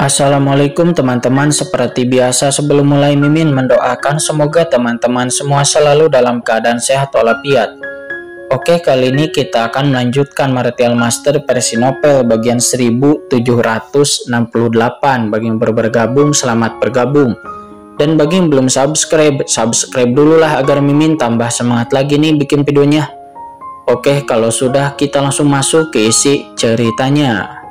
Assalamualaikum teman-teman, seperti biasa sebelum mulai Mimin mendoakan semoga teman-teman semua selalu dalam keadaan sehat walafiat. Oke, kali ini kita akan melanjutkan Martial Master versi novel bagian 1768. Bagi yang baru bergabung, selamat bergabung. Dan bagi yang belum subscribe dulu lah agar Mimin tambah semangat lagi nih bikin videonya. Oke, kalau sudah kita langsung masuk ke isi ceritanya.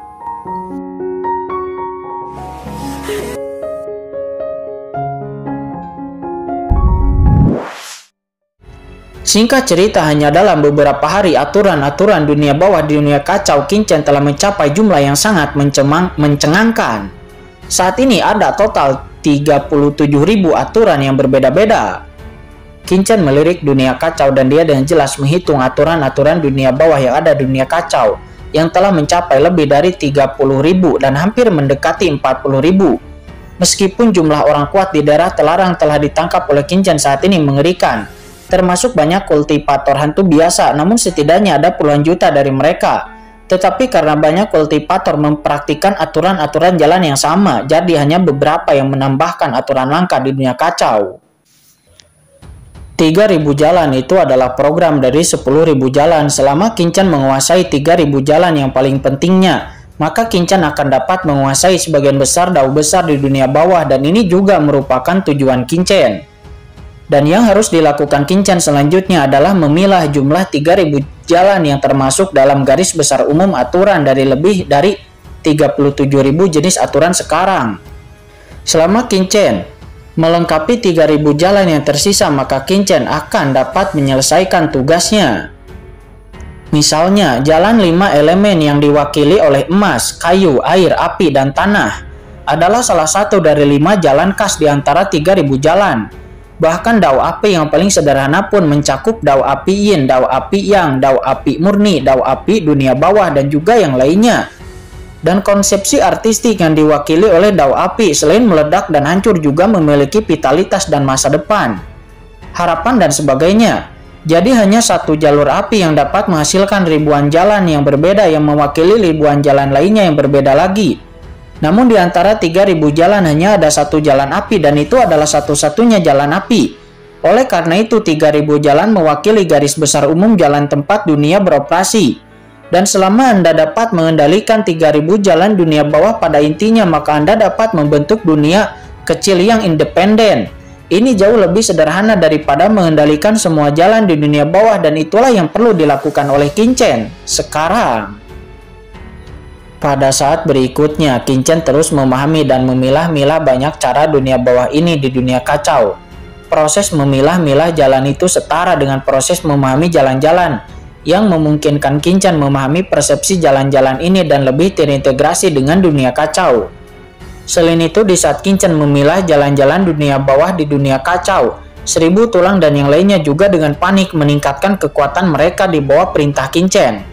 Singkat cerita, hanya dalam beberapa hari aturan-aturan dunia bawah di dunia kacau Kincen telah mencapai jumlah yang sangat mencengangkan. Saat ini ada total 37.000 aturan yang berbeda-beda. Kincen melirik dunia kacau dan dia dengan jelas menghitung aturan-aturan dunia bawah yang ada di dunia kacau yang telah mencapai lebih dari 30.000 dan hampir mendekati 40.000. Meskipun jumlah orang kuat di daerah terlarang telah ditangkap oleh Kincen saat ini mengerikan, termasuk banyak kultivator hantu biasa, namun setidaknya ada puluhan juta dari mereka. Tetapi karena banyak kultivator mempraktikkan aturan-aturan jalan yang sama, jadi hanya beberapa yang menambahkan aturan langka di dunia kacau. 3.000 jalan itu adalah program dari 10.000 jalan. Selama Kincen menguasai 3.000 jalan yang paling pentingnya, maka Kincen akan dapat menguasai sebagian besar dao besar di dunia bawah, dan ini juga merupakan tujuan Kincen. Dan yang harus dilakukan Kincen selanjutnya adalah memilah jumlah 3.000 jalan yang termasuk dalam garis besar umum aturan dari lebih dari 37.000 jenis aturan sekarang. Selama Kincen melengkapi 3.000 jalan yang tersisa, maka Kincen akan dapat menyelesaikan tugasnya. Misalnya, jalan 5 elemen yang diwakili oleh emas, kayu, air, api, dan tanah adalah salah satu dari 5 jalan khas di antara 3.000 jalan. Bahkan dao api yang paling sederhana pun mencakup dao api yin, dao api yang, dao api murni, dao api dunia bawah, dan juga yang lainnya. Dan konsepsi artistik yang diwakili oleh dao api selain meledak dan hancur juga memiliki vitalitas dan masa depan, harapan, dan sebagainya. Jadi hanya satu jalur api yang dapat menghasilkan ribuan jalan yang berbeda yang mewakili ribuan jalan lainnya yang berbeda lagi. Namun di antara 3.000 jalan hanya ada satu jalan api, dan itu adalah satu-satunya jalan api. Oleh karena itu 3.000 jalan mewakili garis besar umum jalan tempat dunia beroperasi. Dan selama Anda dapat mengendalikan 3.000 jalan dunia bawah pada intinya, maka Anda dapat membentuk dunia kecil yang independen. Ini jauh lebih sederhana daripada mengendalikan semua jalan di dunia bawah, dan itulah yang perlu dilakukan oleh Kincen sekarang. Pada saat berikutnya, Kincen terus memahami dan memilah-milah banyak cara dunia bawah ini di dunia kacau. Proses memilah-milah jalan itu setara dengan proses memahami jalan-jalan, yang memungkinkan Kincen memahami persepsi jalan-jalan ini dan lebih terintegrasi dengan dunia kacau. Selain itu, di saat Kincen memilah jalan-jalan dunia bawah di dunia kacau, 1000 tulang dan yang lainnya juga dengan panik meningkatkan kekuatan mereka di bawah perintah Kincen.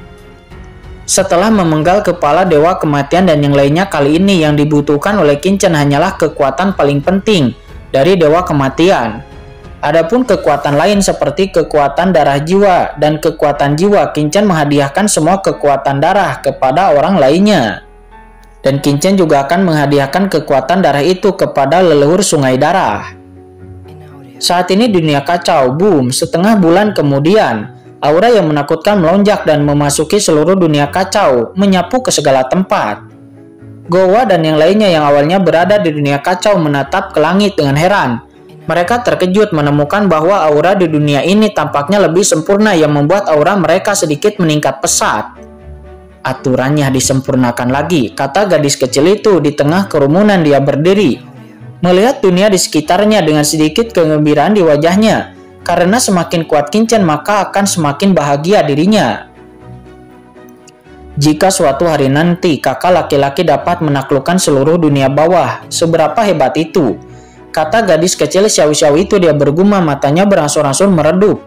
Setelah memenggal kepala dewa kematian dan yang lainnya, kali ini yang dibutuhkan oleh Kincen hanyalah kekuatan paling penting dari dewa kematian. Adapun kekuatan lain seperti kekuatan darah jiwa dan kekuatan jiwa, Kincen menghadiahkan semua kekuatan darah kepada orang lainnya. Dan Kincen juga akan menghadiahkan kekuatan darah itu kepada leluhur sungai darah. Saat ini dunia kacau, boom, setengah bulan kemudian, aura yang menakutkan melonjak dan memasuki seluruh dunia kacau, menyapu ke segala tempat. Gowa dan yang lainnya yang awalnya berada di dunia kacau menatap ke langit dengan heran. Mereka terkejut menemukan bahwa aura di dunia ini tampaknya lebih sempurna, yang membuat aura mereka sedikit meningkat pesat. Aturannya disempurnakan lagi, kata gadis kecil itu. Di tengah kerumunan dia berdiri, melihat dunia di sekitarnya dengan sedikit kegembiraan di wajahnya. Karena semakin kuat Kincen, maka akan semakin bahagia dirinya. Jika suatu hari nanti kakak laki-laki dapat menaklukkan seluruh dunia bawah, seberapa hebat itu? Kata gadis kecil Xiao itu. Dia bergumam, matanya berangsur-angsur meredup.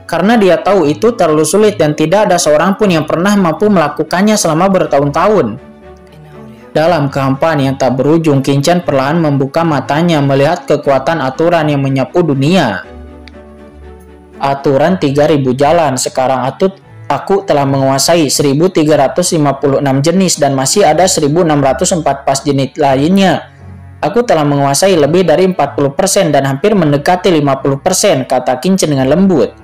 Karena dia tahu itu terlalu sulit dan tidak ada seorang pun yang pernah mampu melakukannya selama bertahun-tahun. Dalam kehampaan yang tak berujung, Kincen perlahan membuka matanya melihat kekuatan aturan yang menyapu dunia. Aturan 3.000 jalan, sekarang Aku telah menguasai 1356 jenis dan masih ada 1604 pas jenis lainnya. Aku telah menguasai lebih dari 40% dan hampir mendekati 50%, kata Qin dengan lembut.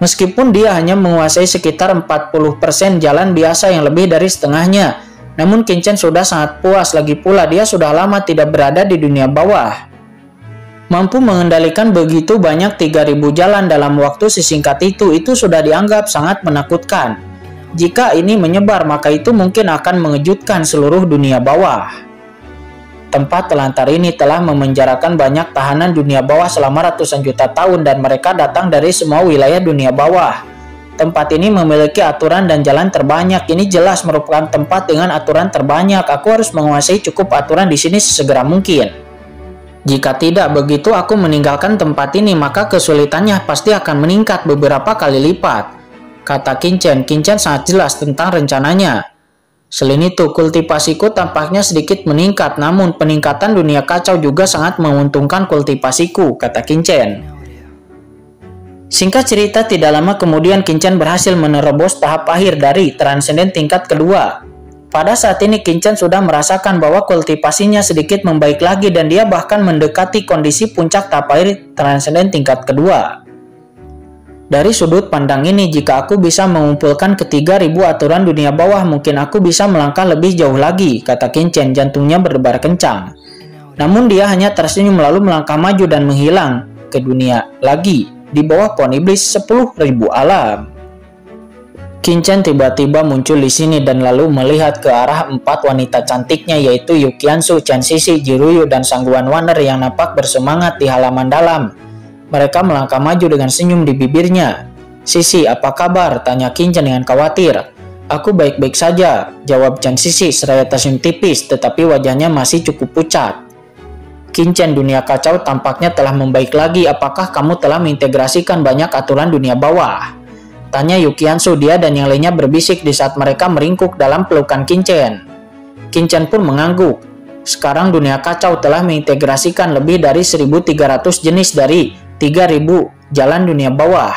Meskipun dia hanya menguasai sekitar 40% jalan biasa yang lebih dari setengahnya, namun Qin sudah sangat puas, lagi pula dia sudah lama tidak berada di dunia bawah. Mampu mengendalikan begitu banyak 3000 jalan dalam waktu sesingkat itu sudah dianggap sangat menakutkan. Jika ini menyebar, maka itu mungkin akan mengejutkan seluruh dunia bawah. Tempat telantar ini telah memenjarakan banyak tahanan dunia bawah selama ratusan juta tahun dan mereka datang dari semua wilayah dunia bawah. Tempat ini memiliki aturan dan jalan terbanyak. Ini jelas merupakan tempat dengan aturan terbanyak. Aku harus menguasai cukup aturan di sini sesegera mungkin. Jika tidak begitu aku meninggalkan tempat ini, maka kesulitannya pasti akan meningkat beberapa kali lipat, kata Qin sangat jelas tentang rencananya. Selain itu, kultivasiku tampaknya sedikit meningkat, namun peningkatan dunia kacau juga sangat menguntungkan kultivasiku, kata Qin. Singkat cerita, tidak lama kemudian Qin berhasil menerobos tahap akhir dari transenden tingkat kedua. Pada saat ini Qin sudah merasakan bahwa kultivasinya sedikit membaik lagi dan dia bahkan mendekati kondisi puncak tahap akhir transenden tingkat kedua. Dari sudut pandang ini, jika aku bisa mengumpulkan ke 3000 aturan dunia bawah, mungkin aku bisa melangkah lebih jauh lagi, kata Qin, jantungnya berdebar kencang. Namun dia hanya tersenyum lalu melangkah maju dan menghilang ke dunia lagi di bawah pohon iblis 10.000 alam. Qin tiba-tiba muncul di sini dan lalu melihat ke arah 4 wanita cantiknya, yaitu Yuqiansu, Chen Sisi, Jiruyu, dan Sangguan Waner yang nampak bersemangat di halaman dalam. Mereka melangkah maju dengan senyum di bibirnya. Sisi, apa kabar? Tanya Qin dengan khawatir. Aku baik-baik saja, jawab Chen Sisi seraya tersenyum tipis, tetapi wajahnya masih cukup pucat. Qin, dunia kacau tampaknya telah membaik lagi. Apakah kamu telah mengintegrasikan banyak aturan dunia bawah? Tanya Yuqiansu. Dia dan yang lainnya berbisik di saat mereka meringkuk dalam pelukan Qin. Qin pun mengangguk. Sekarang dunia kacau telah mengintegrasikan lebih dari 1300 jenis dari 3000 jalan dunia bawah.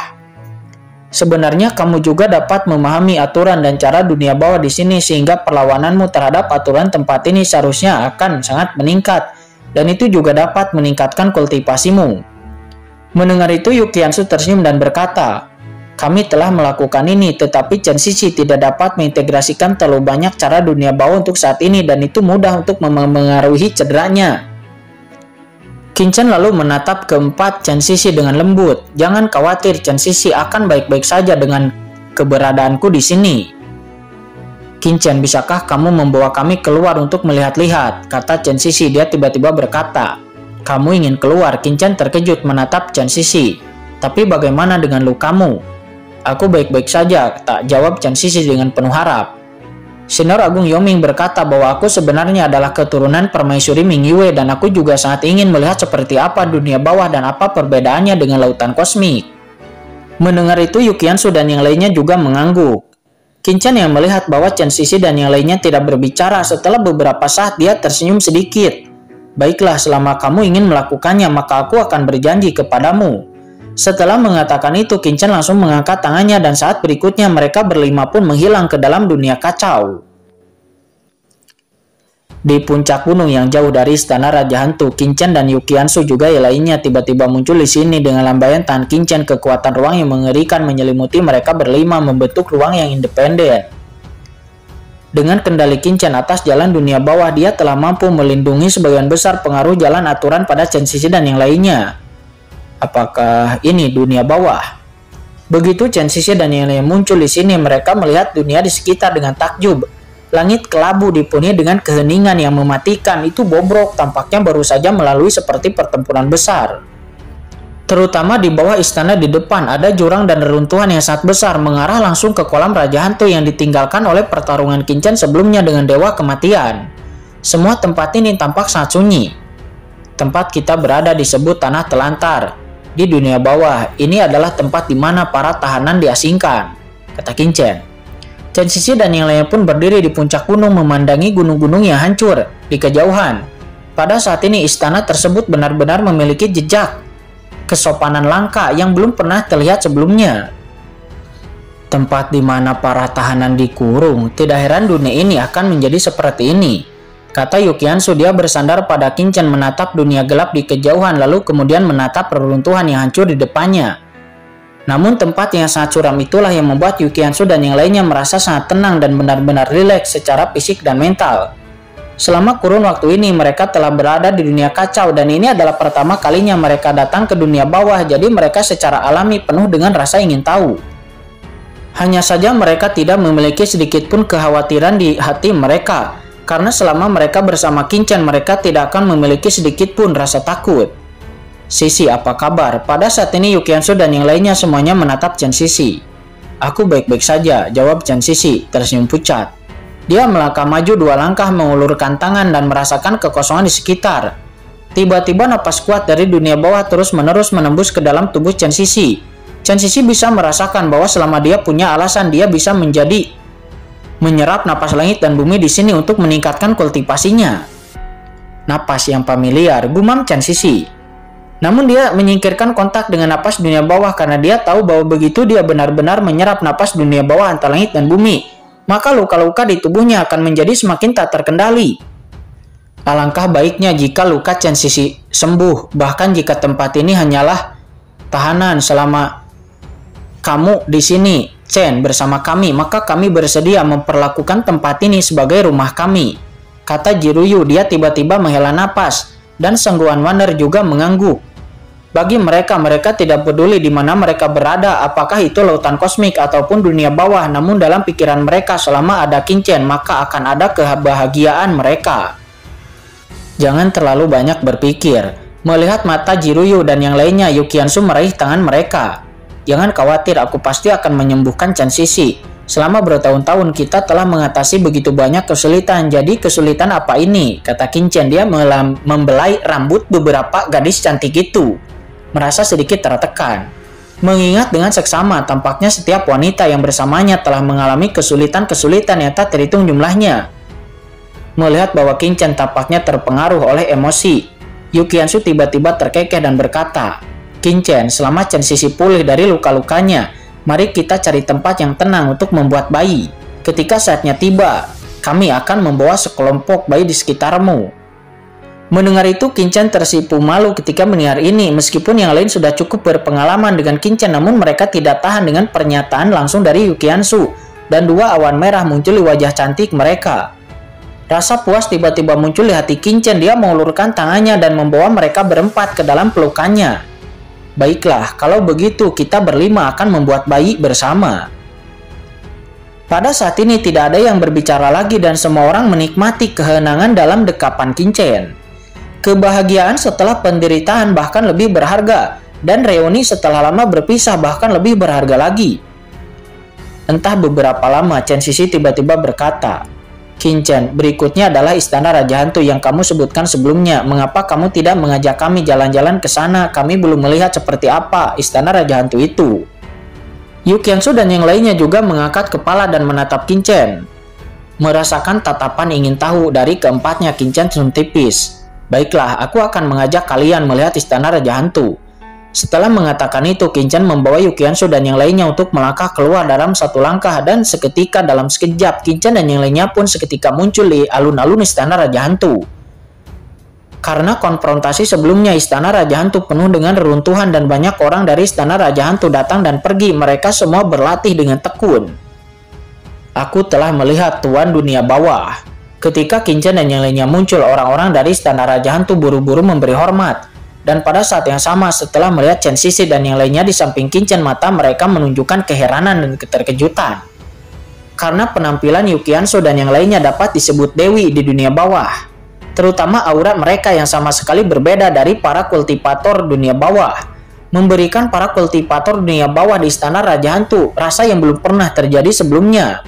Sebenarnya kamu juga dapat memahami aturan dan cara dunia bawah di sini sehingga perlawananmu terhadap aturan tempat ini seharusnya akan sangat meningkat dan itu juga dapat meningkatkan kultivasimu. Mendengar itu Yuqiansu tersenyum dan berkata, kami telah melakukan ini, tetapi Chen Sisi tidak dapat mengintegrasikan terlalu banyak cara dunia bawah untuk saat ini dan itu mudah untuk memengaruhi cederanya. Qin lalu menatap keempat Chen Sisi dengan lembut. Jangan khawatir, Chen Sisi akan baik-baik saja dengan keberadaanku di sini. Qin, bisakah kamu membawa kami keluar untuk melihat-lihat? Kata Chen Sisi. Dia tiba-tiba berkata, kamu ingin keluar? Qin terkejut menatap Chen Sisi. Tapi bagaimana dengan lukamu? Aku baik-baik saja, tak jawab Chen Sisi dengan penuh harap. Senior Agung Yoming berkata bahwa aku sebenarnya adalah keturunan permaisuri Ming Yue dan aku juga sangat ingin melihat seperti apa dunia bawah dan apa perbedaannya dengan lautan kosmik. Mendengar itu Yuqiansu dan yang lainnya juga mengangguk. Qin yang melihat bahwa Chen Sisi dan yang lainnya tidak berbicara setelah beberapa saat dia tersenyum sedikit. Baiklah, selama kamu ingin melakukannya maka aku akan berjanji kepadamu. Setelah mengatakan itu, Qin langsung mengangkat tangannya dan saat berikutnya mereka berlima pun menghilang ke dalam dunia kacau. Di puncak gunung yang jauh dari istana Raja Hantu, Qin dan Yuqiansu juga yang lainnya tiba-tiba muncul di sini dengan lambaian tangan Qin. Kekuatan ruang yang mengerikan menyelimuti mereka berlima membentuk ruang yang independen. Dengan kendali Qin atas jalan dunia bawah, dia telah mampu melindungi sebagian besar pengaruh jalan aturan pada Chen Sisi dan yang lainnya. Apakah ini dunia bawah? Begitu Chen Sisi dan yang lain muncul di sini, mereka melihat dunia di sekitar dengan takjub. Langit kelabu dipenuhi dengan keheningan yang mematikan. Itu bobrok, tampaknya baru saja melalui seperti pertempuran besar. Terutama di bawah istana di depan ada jurang dan reruntuhan yang sangat besar mengarah langsung ke kolam Raja Hantu yang ditinggalkan oleh pertarungan Qin sebelumnya dengan Dewa Kematian. Semua tempat ini tampak sangat sunyi. Tempat kita berada disebut Tanah Telantar. Di dunia bawah, ini adalah tempat di mana para tahanan diasingkan, kata Qin. Chen Sisi dan yang lainnya pun berdiri di puncak gunung memandangi gunung-gunung yang hancur di kejauhan. Pada saat ini istana tersebut benar-benar memiliki jejak kesopanan langka yang belum pernah terlihat sebelumnya. tempat di mana para tahanan dikurung. Tidak heran dunia ini akan menjadi seperti ini, kata Yukiansu. Dia bersandar pada Kinchan menatap dunia gelap di kejauhan lalu kemudian menatap reruntuhan yang hancur di depannya. Namun tempat yang sangat curam itulah yang membuat Yukiansu dan yang lainnya merasa sangat tenang dan benar-benar rileks secara fisik dan mental. Selama kurun waktu ini mereka telah berada di dunia kacau dan ini adalah pertama kalinya mereka datang ke dunia bawah, jadi mereka secara alami penuh dengan rasa ingin tahu. Hanya saja mereka tidak memiliki sedikit pun kekhawatiran di hati mereka, karena selama mereka bersama Kinchan mereka tidak akan memiliki sedikit pun rasa takut. Sisi, apa kabar? Pada saat ini Yukiansu dan yang lainnya semuanya menatap Chen Sisi. Aku baik-baik saja, jawab Chen Sisi tersenyum pucat. Dia melangkah maju 2 langkah mengulurkan tangan dan merasakan kekosongan di sekitar. Tiba-tiba napas kuat dari dunia bawah terus-menerus menembus ke dalam tubuh Chen Sisi. Chen Sisi bisa merasakan bahwa selama dia punya alasan dia bisa menyerap napas langit dan bumi di sini untuk meningkatkan kultivasinya. Napas yang familiar, gumam Chen Sisi. Namun dia menyingkirkan kontak dengan napas dunia bawah karena dia tahu bahwa begitu dia benar-benar menyerap napas dunia bawah antara langit dan bumi, maka luka-luka di tubuhnya akan menjadi semakin tak terkendali. Alangkah baiknya jika luka Chen Sisi sembuh, bahkan jika tempat ini hanyalah tahanan selama kamu di sini, Chen, bersama kami, maka kami bersedia memperlakukan tempat ini sebagai rumah kami, kata Jiruyu. Dia tiba-tiba menghela napas dan Sengguan Wander juga mengangguk. Bagi mereka tidak peduli di mana mereka berada, apakah itu lautan kosmik ataupun dunia bawah, namun dalam pikiran mereka selama ada Kinchan maka akan ada kebahagiaan mereka. Jangan terlalu banyak berpikir. Melihat mata Jiruyu dan yang lainnya, Yukiansu meraih tangan mereka. Jangan khawatir, aku pasti akan menyembuhkan Chen Sisi. Selama bertahun-tahun kita telah mengatasi begitu banyak kesulitan, jadi kesulitan apa ini? Kata Kinchan. Dia membelai rambut beberapa gadis cantik itu. Merasa sedikit tertekan. Mengingat dengan seksama, tampaknya setiap wanita yang bersamanya telah mengalami kesulitan-kesulitan yang tak terhitung jumlahnya. Melihat bahwa Kinchan tampaknya terpengaruh oleh emosi, Yukiansu tiba-tiba terkekeh dan berkata, Kinchan, selama Chen Sisi pulih dari luka-lukanya, mari kita cari tempat yang tenang untuk membuat bayi. Ketika saatnya tiba, kami akan membawa sekelompok bayi di sekitarmu. Mendengar itu, Kinchan tersipu malu ketika mendengar ini. Meskipun yang lain sudah cukup berpengalaman dengan Kinchan, namun mereka tidak tahan dengan pernyataan langsung dari Yukiansu, dan 2 awan merah muncul di wajah cantik mereka. Rasa puas tiba-tiba muncul di hati Kinchan. Dia mengulurkan tangannya dan membawa mereka berempat ke dalam pelukannya. Baiklah, kalau begitu kita berlima akan membuat bayi bersama. Pada saat ini tidak ada yang berbicara lagi dan semua orang menikmati kehenangan dalam dekapan Kinchan. Kebahagiaan setelah penderitaan bahkan lebih berharga, dan reuni setelah lama berpisah bahkan lebih berharga lagi. Entah beberapa lama, Chen Sisi tiba-tiba berkata, Kinchan, berikutnya adalah Istana Raja Hantu yang kamu sebutkan sebelumnya. Mengapa kamu tidak mengajak kami jalan-jalan ke sana? Kami belum melihat seperti apa Istana Raja Hantu itu. Yukiansu dan yang lainnya juga mengangkat kepala dan menatap Kinchan. Merasakan tatapan ingin tahu dari keempatnya, Kinchan tersenyum tipis. Baiklah, aku akan mengajak kalian melihat Istana Raja Hantu. Setelah mengatakan itu, Kinchan membawa Yukiansu dan yang lainnya untuk melangkah keluar dalam 1 langkah, dan seketika dalam sekejap, Kinchan dan yang lainnya pun seketika muncul di alun-alun Istana Raja Hantu. Karena konfrontasi sebelumnya, Istana Raja Hantu penuh dengan reruntuhan dan banyak orang dari Istana Raja Hantu datang dan pergi. Mereka semua berlatih dengan tekun. Aku telah melihat Tuan Dunia Bawah. Ketika Kinchan dan yang lainnya muncul, orang-orang dari Istana Raja Hantu buru-buru memberi hormat. Dan pada saat yang sama, setelah melihat Chen Sisi dan yang lainnya di samping Kinchan, mata mereka menunjukkan keheranan dan keterkejutan. Karena penampilan Yukiansu dan yang lainnya dapat disebut dewi di dunia bawah. Terutama aura mereka yang sama sekali berbeda dari para kultivator dunia bawah. Memberikan para kultivator dunia bawah di Istana Raja Hantu rasa yang belum pernah terjadi sebelumnya.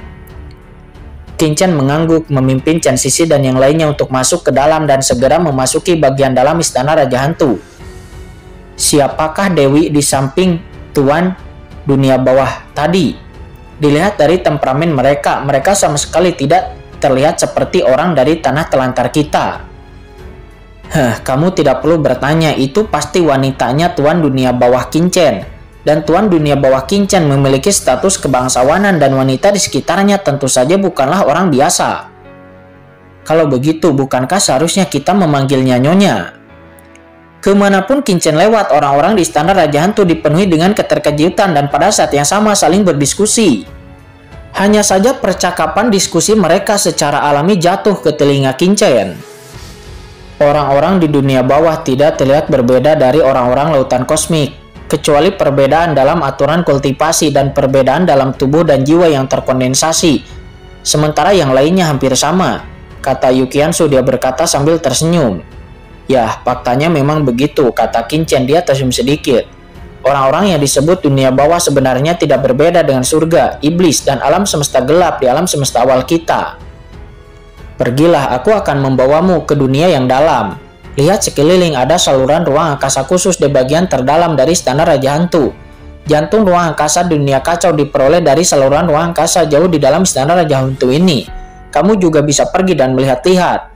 Kinchan mengangguk memimpin Chen Sisi dan yang lainnya untuk masuk ke dalam dan segera memasuki bagian dalam Istana Raja Hantu. Siapakah Dewi di samping Tuan Dunia Bawah tadi? Dilihat dari temperamen mereka, mereka sama sekali tidak terlihat seperti orang dari tanah telantar kita. Kamu tidak perlu bertanya, itu pasti wanitanya Tuan Dunia Bawah Kinchan. Dan tuan dunia bawah Qinchan memiliki status kebangsawanan dan wanita di sekitarnya tentu saja bukanlah orang biasa. Kalau begitu, bukankah seharusnya kita memanggilnya Nyonya? Kemanapun Qinchan lewat, orang-orang di istana Raja Hantu dipenuhi dengan keterkejutan dan pada saat yang sama saling berdiskusi. Hanya saja percakapan diskusi mereka secara alami jatuh ke telinga Qinchan. Orang-orang di dunia bawah tidak terlihat berbeda dari orang-orang lautan kosmik, kecuali perbedaan dalam aturan kultivasi dan perbedaan dalam tubuh dan jiwa yang terkondensasi. Sementara yang lainnya hampir sama, kata Yukiansu, dia berkata sambil tersenyum. Yah, faktanya memang begitu, kata Qinchan, dia tersenyum sedikit. Orang-orang yang disebut dunia bawah sebenarnya tidak berbeda dengan surga, iblis, dan alam semesta gelap di alam semesta awal kita. Pergilah, aku akan membawamu ke dunia yang dalam. Lihat sekeliling, ada saluran ruang angkasa khusus di bagian terdalam dari istana Raja Hantu. Jantung ruang angkasa dunia kacau diperoleh dari saluran ruang angkasa jauh di dalam istana Raja Hantu ini. Kamu juga bisa pergi dan melihat-lihat.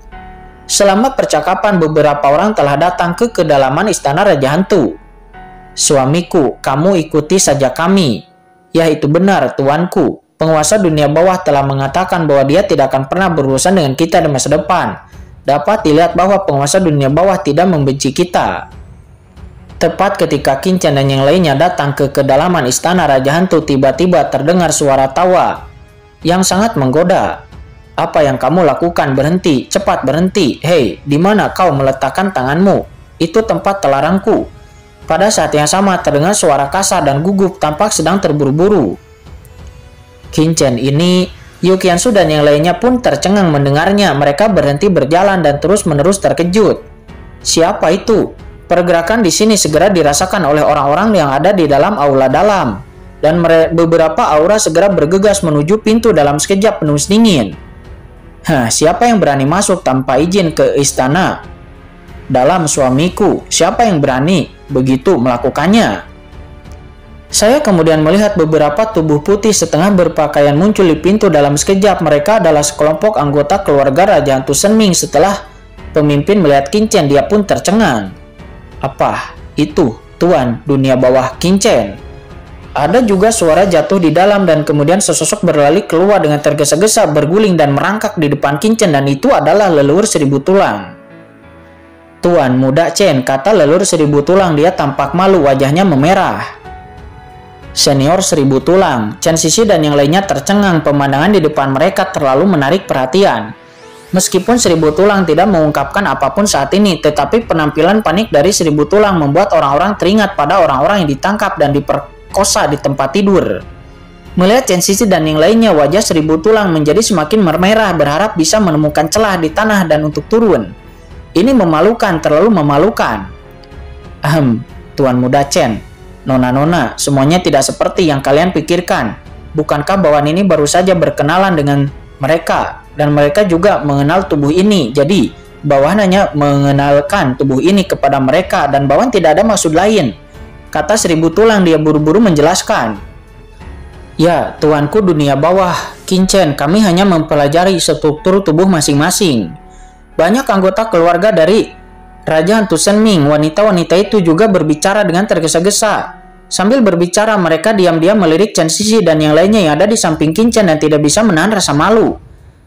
Selama percakapan, beberapa orang telah datang ke kedalaman istana Raja Hantu. Suamiku, kamu ikuti saja kami. Ya, itu benar, tuanku. Penguasa dunia bawah telah mengatakan bahwa dia tidak akan pernah berurusan dengan kita di masa depan. Dapat dilihat bahwa penguasa dunia bawah tidak membenci kita. Tepat ketika Qinchan dan yang lainnya datang ke kedalaman istana Raja Hantu, tiba-tiba terdengar suara tawa yang sangat menggoda. Apa yang kamu lakukan? Berhenti, cepat berhenti. Hei, di mana kau meletakkan tanganmu? Itu tempat telarangku. Pada saat yang sama terdengar suara kasar dan gugup, tampak sedang terburu-buru. Qinchan ini, Yukiansu dan yang lainnya pun tercengang mendengarnya. Mereka berhenti berjalan dan terus-menerus terkejut. Siapa itu? Pergerakan di sini segera dirasakan oleh orang-orang yang ada di dalam aula dalam. Dan beberapa aura segera bergegas menuju pintu dalam sekejap penuh dingin. Siapa yang berani masuk tanpa izin ke istana dalam, suamiku? Siapa yang berani begitu melakukannya? Saya kemudian melihat beberapa tubuh putih setengah berpakaian muncul di pintu dalam sekejap. Mereka adalah sekelompok anggota keluarga Raja Hantu Senming. Setelah pemimpin melihat Qinchan, dia pun tercengang. Apa itu, tuan dunia bawah Qinchan? Ada juga suara jatuh di dalam dan kemudian sesosok berlari keluar dengan tergesa-gesa, berguling dan merangkak di depan Qinchan, dan itu adalah leluhur seribu tulang. Tuan muda Chen, kata leluhur seribu tulang, dia tampak malu, wajahnya memerah. Senior seribu tulang, Chen Sisi dan yang lainnya tercengang. Pemandangan di depan mereka terlalu menarik perhatian. Meskipun seribu tulang tidak mengungkapkan apapun saat ini, tetapi penampilan panik dari seribu tulang membuat orang-orang teringat pada orang-orang yang ditangkap dan diperkosa di tempat tidur. Melihat Chen Sisi dan yang lainnya, wajah seribu tulang menjadi semakin memerah, berharap bisa menemukan celah di tanah dan untuk turun. Ini memalukan, terlalu memalukan. Tuan muda Chen, nona-nona, semuanya tidak seperti yang kalian pikirkan. Bukankah bawahan ini baru saja berkenalan dengan mereka, dan mereka juga mengenal tubuh ini. Jadi, bawahan hanya mengenalkan tubuh ini kepada mereka, dan bawahan tidak ada maksud lain, kata seribu tulang. Dia buru-buru menjelaskan. Ya, tuanku dunia bawah Qinchan, kami hanya mempelajari struktur tubuh masing-masing. Banyak anggota keluarga dari Raja Hantu Senming. Wanita-wanita itu juga berbicara dengan tergesa-gesa. Sambil berbicara, mereka diam-diam melirik Chen Sisi dan yang lainnya yang ada di samping Qinchan dan tidak bisa menahan rasa malu.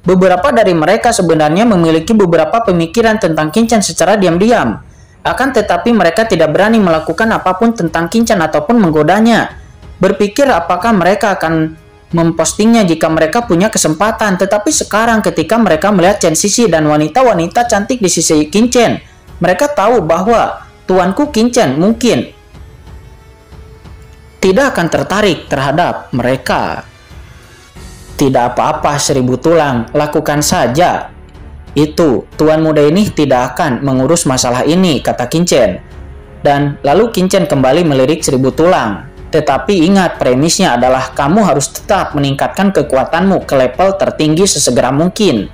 Beberapa dari mereka sebenarnya memiliki beberapa pemikiran tentang Qinchan secara diam-diam. Akan tetapi mereka tidak berani melakukan apapun tentang Qinchan ataupun menggodanya. Berpikir apakah mereka akan mempostingnya jika mereka punya kesempatan. Tetapi sekarang ketika mereka melihat Chen Sisi dan wanita-wanita cantik di sisi Qinchan, mereka tahu bahwa tuanku Qinchan mungkin tidak akan tertarik terhadap mereka. Tidak apa-apa seribu tulang, lakukan saja. Itu, tuan muda ini tidak akan mengurus masalah ini, kata Qinchan. Dan lalu Qinchan kembali melirik seribu tulang. Tetapi ingat, premisnya adalah kamu harus tetap meningkatkan kekuatanmu ke level tertinggi sesegera mungkin.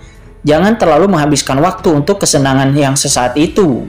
Jangan terlalu menghabiskan waktu untuk kesenangan yang sesaat itu.